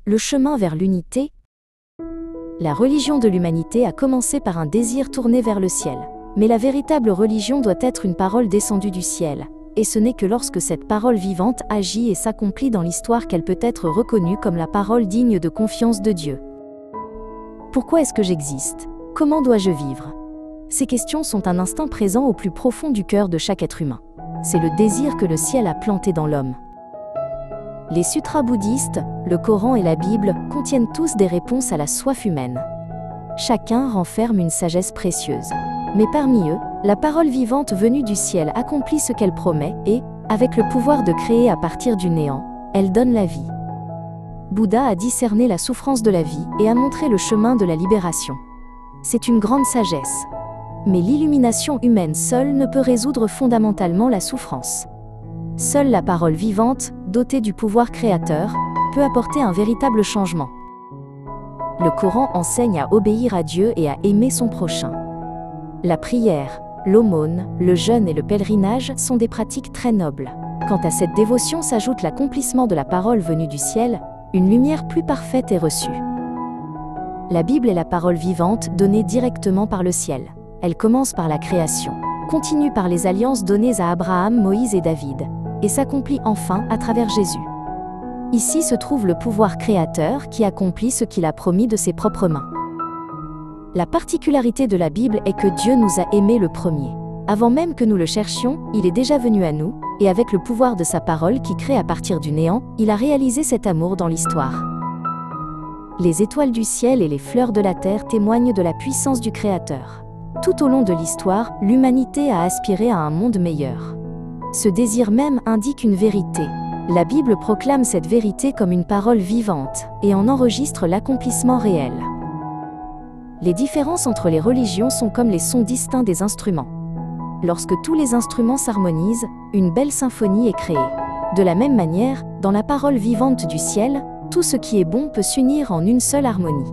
Le chemin vers l'unité. La religion de l'humanité a commencé par un désir tourné vers le ciel. Mais la véritable religion doit être une parole descendue du ciel. Et ce n'est que lorsque cette parole vivante agit et s'accomplit dans l'histoire qu'elle peut être reconnue comme la parole digne de confiance de Dieu. Pourquoi est-ce que j'existe? Comment dois-je vivre? Ces questions sont un instant présent au plus profond du cœur de chaque être humain. C'est le désir que le ciel a planté dans l'homme. Les sutras bouddhistes, le Coran et la Bible contiennent tous des réponses à la soif humaine. Chacun renferme une sagesse précieuse. Mais parmi eux, la parole vivante venue du ciel accomplit ce qu'elle promet et, avec le pouvoir de créer à partir du néant, elle donne la vie. Bouddha a discerné la souffrance de la vie et a montré le chemin de la libération. C'est une grande sagesse. Mais l'illumination humaine seule ne peut résoudre fondamentalement la souffrance. Seule la parole vivante, dotée du pouvoir créateur, peut apporter un véritable changement. Le Coran enseigne à obéir à Dieu et à aimer son prochain. La prière, l'aumône, le jeûne et le pèlerinage sont des pratiques très nobles. Quant à cette dévotion s'ajoute l'accomplissement de la parole venue du ciel, une lumière plus parfaite est reçue. La Bible est la parole vivante donnée directement par le ciel. Elle commence par la création, continue par les alliances données à Abraham, Moïse et David, et s'accomplit enfin à travers Jésus. Ici se trouve le pouvoir créateur qui accomplit ce qu'il a promis de ses propres mains. La particularité de la Bible est que Dieu nous a aimés le premier. Avant même que nous le cherchions, il est déjà venu à nous, et avec le pouvoir de sa parole qui crée à partir du néant, il a réalisé cet amour dans l'histoire. Les étoiles du ciel et les fleurs de la terre témoignent de la puissance du Créateur. Tout au long de l'histoire, l'humanité a aspiré à un monde meilleur. Ce désir même indique une vérité. La Bible proclame cette vérité comme une parole vivante, et en enregistre l'accomplissement réel. Les différences entre les religions sont comme les sons distincts des instruments. Lorsque tous les instruments s'harmonisent, une belle symphonie est créée. De la même manière, dans la parole vivante du ciel, tout ce qui est bon peut s'unir en une seule harmonie.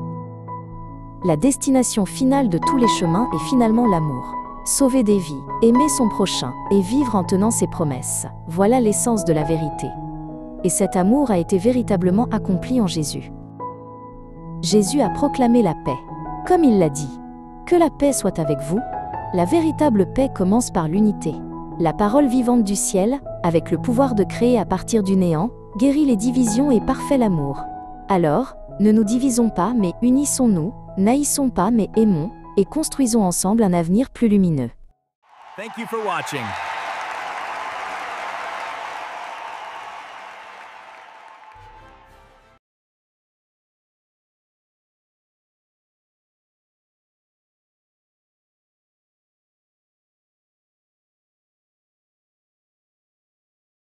La destination finale de tous les chemins est finalement l'amour. Sauver des vies, aimer son prochain et vivre en tenant ses promesses, voilà l'essence de la vérité. Et cet amour a été véritablement accompli en Jésus. Jésus a proclamé la paix. Comme il l'a dit, « Que la paix soit avec vous », la véritable paix commence par l'unité. La parole vivante du ciel, avec le pouvoir de créer à partir du néant, guérit les divisions et parfait l'amour. Alors, ne nous divisons pas mais unissons-nous, n'haïssons pas mais aimons, et construisons ensemble un avenir plus lumineux. Thank you for watching.